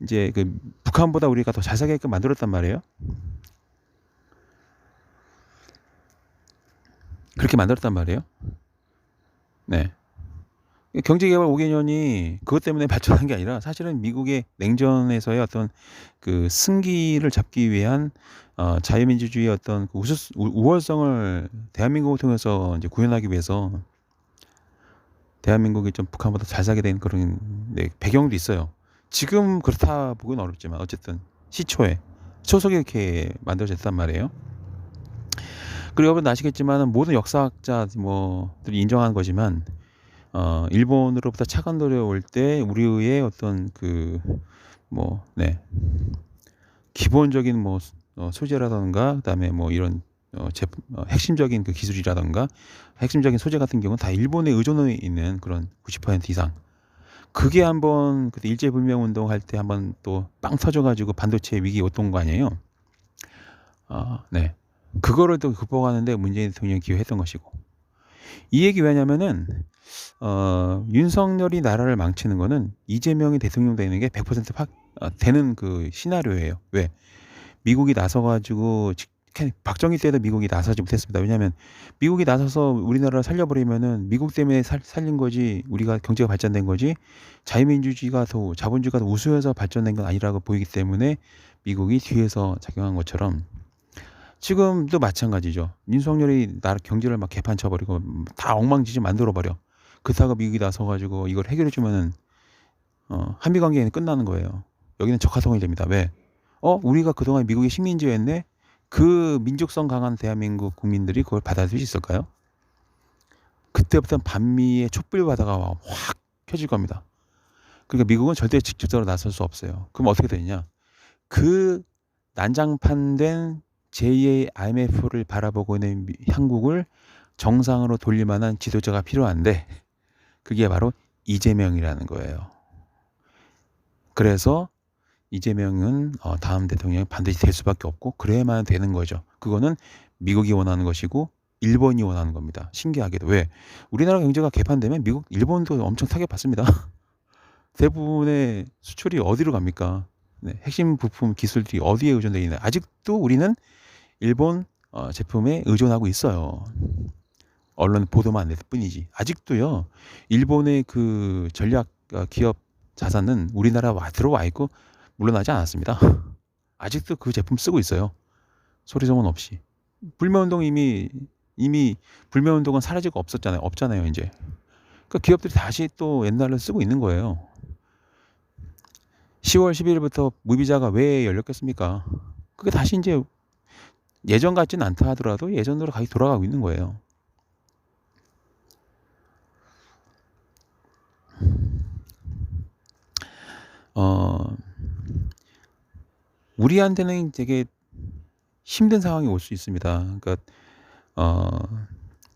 이제 그 북한보다 우리가 더 잘 살게끔 만들었단 말이에요. 그렇게 만들었단 말이에요. 네. 경제개발 5개년이 그것 때문에 발전한 게 아니라 사실은 미국의 냉전에서의 어떤 그 승기를 잡기 위한 자유민주주의의 어떤 그 우월성을 대한민국을 통해서 이제 구현하기 위해서 대한민국이 좀 북한보다 잘 살게 된 그런 배경도 있어요. 지금 그렇다 보기는 어렵지만 어쨌든 시초에 초석에 이렇게 만들어졌단 말이에요. 그리고 여러분 아시겠지만 모든 역사학자 뭐들이 인정하는 거지만 일본으로부터 차관들이 올 때 우리의 어떤 그 기본적인 소재라던가 그다음에 뭐 이런 핵심적인 그 기술이라던가 핵심적인 소재 같은 경우는 다 일본에 의존해 있는 그런 90% 이상. 그게 한번 그때 일제불명운동 할 때 한번 또 빵 터져가지고 반도체 위기 왔던 거 아니에요? 네. 그거를 또 극복하는데 문재인 대통령이 기여했던 것이고. 이 얘기 왜냐면은 윤석열이 나라를 망치는 거는 이재명이 대통령 되는 게 100% 되는 그 시나리오예요. 왜? 미국이 나서가지고 박정희 때도 미국이 나서지 못했습니다. 왜냐하면 미국이 나서서 우리나라를 살려버리면은 미국 때문에 살린 거지 우리가 경제가 발전된 거지 자유민주주의가 더 자본주의가 더 우수해서 발전된 건 아니라고 보이기 때문에 미국이 뒤에서 작용한 것처럼 지금도 마찬가지죠. 윤석열이 나라 경제를 막 개판 쳐버리고 다 엉망진창 만들어버려. 그렇다고 미국이 나서가지고 이걸 해결해주면은 한미 관계는 끝나는 거예요. 여기는 적화성이 됩니다. 왜? 우리가 그동안 미국의 식민지였네? 그 민족성 강한 대한민국 국민들이 그걸 받아들일 수 있을까요? 그때부터는 반미의 촛불 바다가 확 켜질 겁니다. 그러니까 미국은 절대 직접적으로 나설 수 없어요. 그럼 어떻게 되느냐? 그 난장판된 제2의 IMF를 바라보고 있는 한국을 정상으로 돌릴 만한 지도자가 필요한데 그게 바로 이재명이라는 거예요. 그래서 이재명은 다음 대통령이 반드시 될 수밖에 없고 그래야만 되는 거죠. 그거는 미국이 원하는 것이고 일본이 원하는 겁니다. 신기하게도. 왜? 우리나라 경제가 개판되면 미국, 일본도 엄청 타격받습니다. 대부분의 수출이 어디로 갑니까? 네, 핵심 부품 기술들이 어디에 의존되어 있나요? 아직도 우리는 일본 제품에 의존하고 있어요. 언론 보도만 안 됐을 뿐이지. 아직도요. 일본의 그 전략 기업 자산은 우리나라 들어와 있고 물러나지 않았습니다. 아직도 그 제품 쓰고 있어요. 소리소문 없이. 불매운동 이미 불매운동은 사라지고 없잖아요 이제. 그러니까 기업들이 다시 또 옛날로 쓰고 있는 거예요. 10월 11일부터 무비자가 왜 열렸겠습니까? 그게 다시 이제 예전 같지는 않다 하더라도 예전으로 돌아가고 있는 거예요. 우리한테는 되게 힘든 상황이 올 수 있습니다. 그러니까 어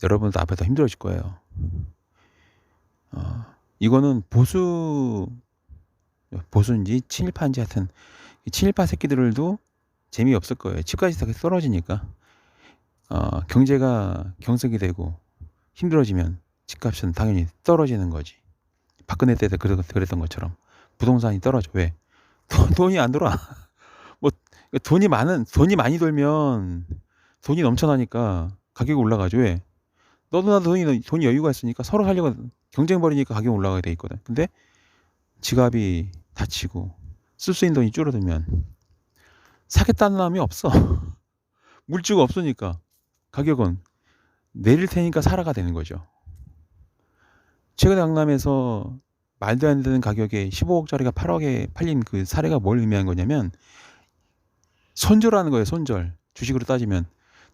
여러분도 앞에 더 힘들어질 거예요. 이거는 보수인지 친일파인지 하여튼 이 친일파 새끼들도 재미없을 거예요. 집까지 다 떨어지니까. 경제가 경색이 되고 힘들어지면 집값은 당연히 떨어지는 거지. 박근혜 때도 그랬던 것처럼 부동산이 떨어져. 왜? 돈이 안 돌아. 뭐 돈이 많이 돌면 돈이 넘쳐나니까 가격이 올라가죠. 왜? 너도 나도 돈이 여유가 있으니까 서로 살려고 경쟁 벌이니까 가격이 올라가게 돼 있거든. 근데 지갑이 닫히고 쓸 수 있는 돈이 줄어들면 사겠다는 마음이 없어. 물주가 없으니까 가격은 내릴 테니까 사라가 되는 거죠. 최근에 강남에서 말도 안 되는 가격에 15억짜리가 8억에 팔린 그 사례가 뭘 의미한 거냐면 손절하는 거예요. 손절. 주식으로 따지면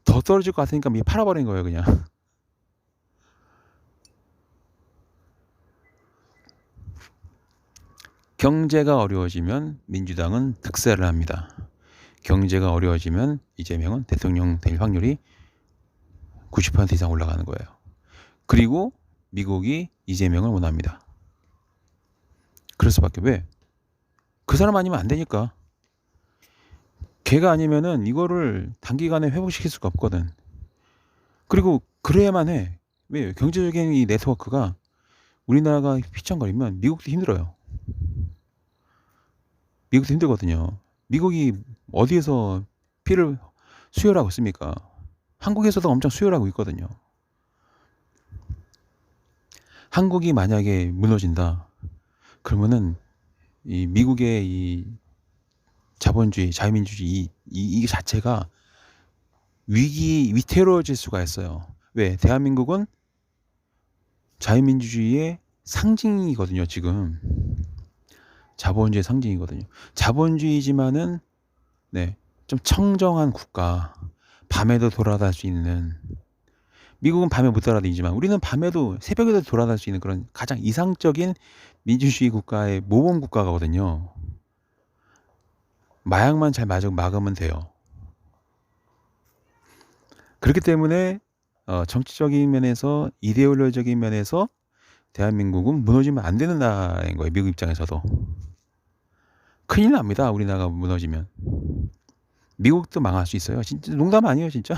더 떨어질 것 같으니까 미리 팔아버린 거예요. 그냥. 경제가 어려워지면 민주당은 득세를 합니다. 경제가 어려워지면 이재명은 대통령 될 확률이 90% 이상 올라가는 거예요. 그리고 미국이 이재명을 원합니다. 그럴 수밖에. 왜? 그 사람 아니면 안 되니까. 걔가 아니면은 이거를 단기간에 회복시킬 수가 없거든. 그리고 그래야만 해. 왜? 경제적인 이 네트워크가 우리나라가 휘청거리면 미국도 힘들어요. 미국도 힘들거든요. 미국이 어디에서 피를 수혈하고 있습니까? 한국에서도 엄청 수혈하고 있거든요. 한국이 만약에 무너진다. 그러면은 이 미국의 이 자본주의, 자유민주주의 이 자체가 위태로워질 수가 있어요. 왜? 대한민국은 자유민주주의의 상징이거든요. 지금 자본주의 상징이거든요. 자본주의지만은 좀 청정한 국가, 밤에도 돌아다닐 수 있는. 미국은 밤에 못 돌아다니지만 우리는 밤에도 새벽에도 돌아다닐 수 있는 그런 가장 이상적인 민주주의 국가의 모범 국가거든요. 마약만 잘 막으면 돼요. 그렇기 때문에 정치적인 면에서 이데올로기적인 면에서 대한민국은 무너지면 안 되는 나라인 거예요. 미국 입장에서도. 큰일 납니다. 우리나라가 무너지면. 미국도 망할 수 있어요. 진짜 농담 아니에요. 진짜.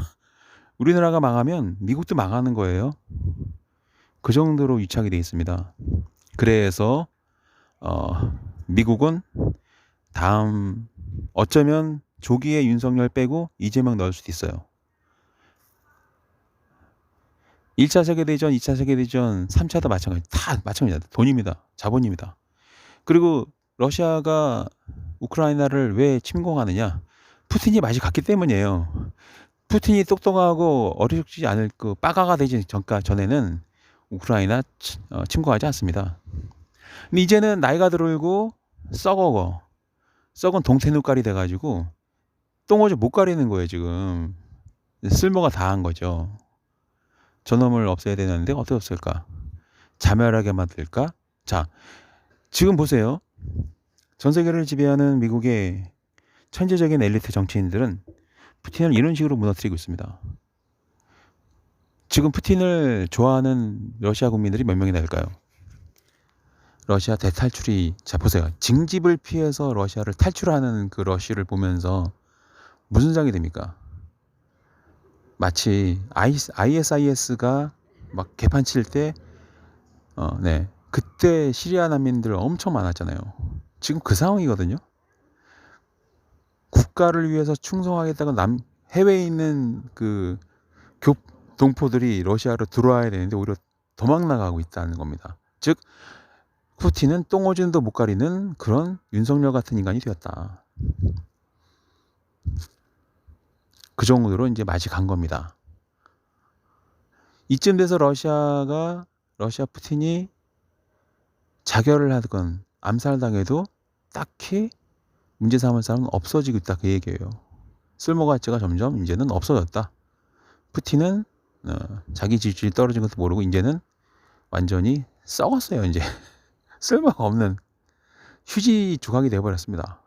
우리나라가 망하면 미국도 망하는 거예요. 그 정도로 유착이 돼 있습니다. 그래서 미국은 다음 어쩌면 조기에 윤석열 빼고 이재명 넣을 수도 있어요. 1차 세계대전, 2차 세계대전, 3차도 마찬가지. 다 마찬가지입니다. 돈입니다. 자본입니다. 그리고 러시아가 우크라이나를 왜 침공하느냐? 푸틴이 맛이 갔기 때문이에요. 푸틴이 똑똑하고 어리석지 않을 그 빠가가 되지 전에는 우크라이나 침공하지 않습니다. 근데 이제는 나이가 들고 썩은 동태눈깔이 돼가지고 똥오줌 못 가리는 거예요. 지금 쓸모가 다한 거죠. 저놈을 없애야 되는데 어떻게 없을까? 자멸하게 만들까? 자, 지금 보세요. 전 세계를 지배하는 미국의 천재적인 엘리트 정치인들은 푸틴을 이런 식으로 무너뜨리고 있습니다. 지금 푸틴을 좋아하는 러시아 국민들이 몇 명이나 될까요? 러시아 대탈출이, 자 보세요. 징집을 피해서 러시아를 탈출하는 그 러시를 보면서 무슨 생각이 됩니까? 마치 ISIS가 막 개판 칠 때 그때 시리아 난민들 엄청 많았잖아요. 지금 그 상황이거든요. 국가를 위해서 충성하겠다고 해외에 있는 그 동포들이 러시아로 들어와야 되는데 오히려 도망 나가고 있다는 겁니다. 즉 푸틴은 똥오줌도 못 가리는 그런 윤석열 같은 인간이 되었다. 그 정도로 이제 맛이 간 겁니다. 이쯤 돼서 러시아 푸틴이 자결을 하건 암살당해도 딱히 문제 삼을 사람은 없어지고 있다, 그 얘기예요. 쓸모 가치가 점점 이제는 없어졌다. 푸틴은 자기 지지율이 떨어진 것도 모르고 이제는 완전히 썩었어요. 이제 쓸모가 없는 휴지 조각이 되어버렸습니다.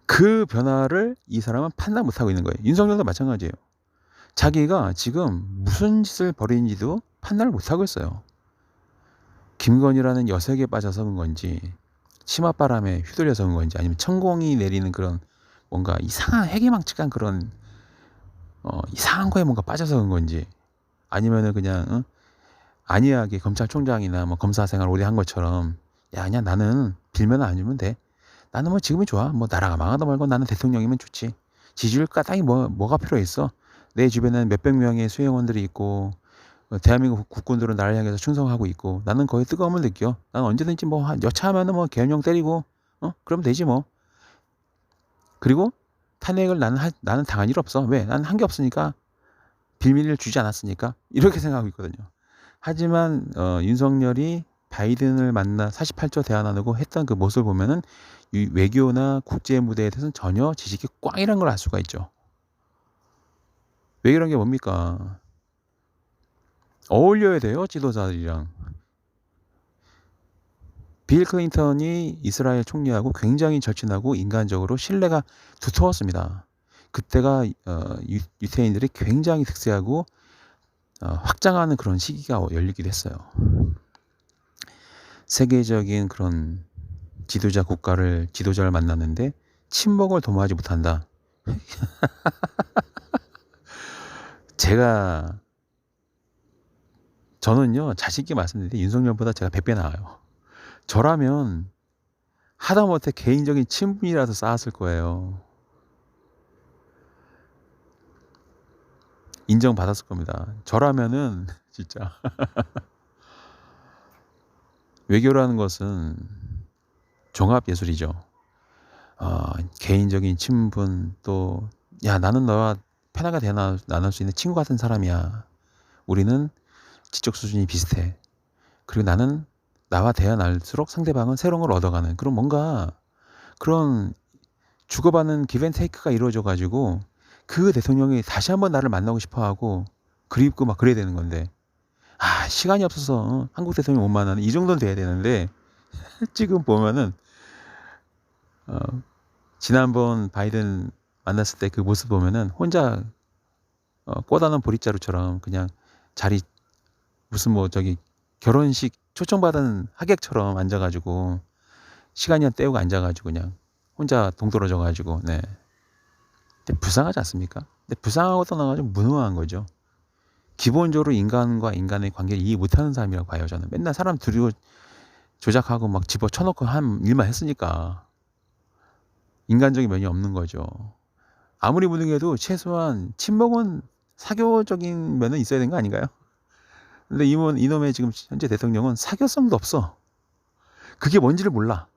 그 변화를 이 사람은 판단 못하고 있는 거예요. 윤석열도 마찬가지예요. 자기가 지금 무슨 짓을 벌이는지도 판단을 못하고 있어요. 김건희라는 여색에 빠져서 그런 건지, 치맛바람에 휘둘려서 그런 건지, 아니면 천공이 내리는 그런 뭔가 이상한 해괴망측한 그런 이상한 거에 뭔가 빠져서 그런 건지, 아니면은 그냥 안이하게 검찰총장이나 뭐 검사 생활 오래 한 것처럼, 야 그냥 나는 빌면 안 주면 돼. 나는 뭐 지금이 좋아. 뭐 나라가 망하다 말고 나는 대통령이면 좋지. 지지율 까당이 뭐가 필요 있어. 내 주변에는 몇백 명의 수행원들이 있고, 대한민국 국군들은 나를 향해서 충성하고 있고, 나는 거의 뜨거움을 느껴. 나는 언제든지 뭐 여차하면은 뭐 계엄령 때리고 그러면 되지 뭐. 그리고 탄핵을 나는 당한 일 없어. 왜? 나는 한 게 없으니까. 빌미를 주지 않았으니까. 이렇게 생각하고 있거든요. 하지만 윤석열이 바이든을 만나 48조 대화 나누고 했던 그 모습을 보면은 이 외교나 국제 무대에 대해서는 전혀 지식이 꽝이라는 걸 알 수가 있죠. 외교란 게 뭡니까? 어울려야 돼요, 지도자들이랑. 빌 클린턴이 이스라엘 총리하고 굉장히 절친하고 인간적으로 신뢰가 두터웠습니다. 그때가 유태인들이 굉장히 득세하고 확장하는 그런 시기가 열리기도 했어요. 세계적인 그런 지도자를 만났는데 친목을 도모하지 못한다. 저는요, 자신있게 말씀드리는데 윤석열보다 제가 100배 나아요. 저라면 하다못해 개인적인 친분이라도 쌓았을 거예요. 인정받았을 겁니다. 저라면은 진짜 외교라는 것은 종합예술이죠. 개인적인 친분, 또 야 나는 너와 편하게 대화 나눌 수 있는 친구 같은 사람이야. 우리는 지적 수준이 비슷해. 그리고 나는 나와 대화 나눌수록 상대방은 새로운 걸 얻어가는 그런 뭔가 그런 주고받는 기브앤테이크가 이루어져 가지고 그 대통령이 다시 한번 나를 만나고 싶어하고 그립고 막 그래야 되는 건데, 시간이 없어서 한국 대통령 못 만나는, 이 정도는 돼야 되는데 지금 보면은 지난번 바이든 만났을 때 그 모습 보면은 혼자 꽂아놓은 보릿자루처럼 그냥 자리 무슨 뭐 저기 결혼식 초청받은 하객처럼 앉아가지고 시간이나 때우고 앉아가지고 그냥 혼자 동떨어져가지고. 네. 근데 불쌍하지 않습니까? 근데 불쌍하고 떠나가지고 무능한 거죠. 기본적으로 인간과 인간의 관계를 이해 못하는 사람이라고 봐요. 저는 맨날 사람 들이고 조작하고 막 집어쳐놓고 한 일만 했으니까 인간적인 면이 없는 거죠. 아무리 무능해도 최소한 친목은 사교적인 면은 있어야 되는 거 아닌가요? 근데 이놈의 지금 현재 대통령은 사교성도 없어. 그게 뭔지를 몰라.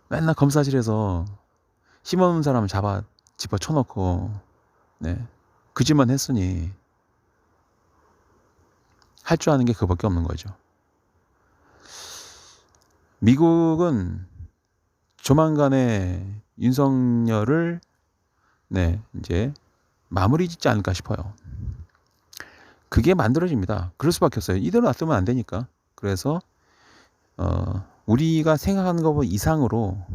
맨날 검사실에서 힘없는 사람 집어쳐놓고 네. 그 짓만 했으니 할 줄 아는 게 그밖에 없는 거죠. 미국은 조만간에 윤석열을 이제 마무리 짓지 않을까 싶어요. 그게 만들어집니다. 그럴 수밖에 없어요. 이대로 놔두면 안 되니까. 그래서 우리가 생각하는 것보다 이상으로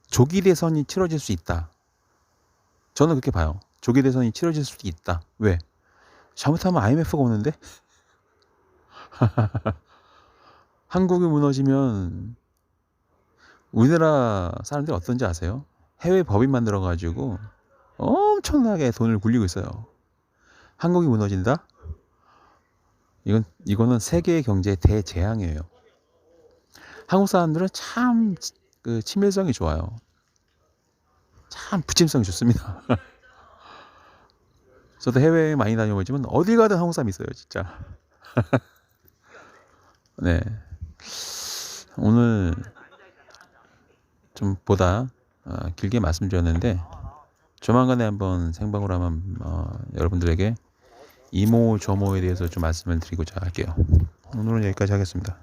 조기 대선이 치러질 수 있다. 저는 그렇게 봐요. 조기 대선이 치러질 수도 있다. 왜? 잘못하면 IMF가 오는데? 한국이 무너지면 우리나라 사람들이 어떤지 아세요? 해외 법인 만들어가지고 엄청나게 돈을 굴리고 있어요. 한국이 무너진다? 이거는 세계 경제의 대재앙이에요. 한국 사람들은 참 그 친밀성이 좋아요. 참 부침성이 좋습니다. 저도 해외에 많이 다녀보지만 어딜 가든 한국 사람 있어요, 진짜. 네. 오늘 좀 보다 길게 말씀드렸는데 조만간에 한번 생방으로 한번 여러분들에게 이모저모에 대해서 좀 말씀을 드리고자 할게요. 오늘은 여기까지 하겠습니다.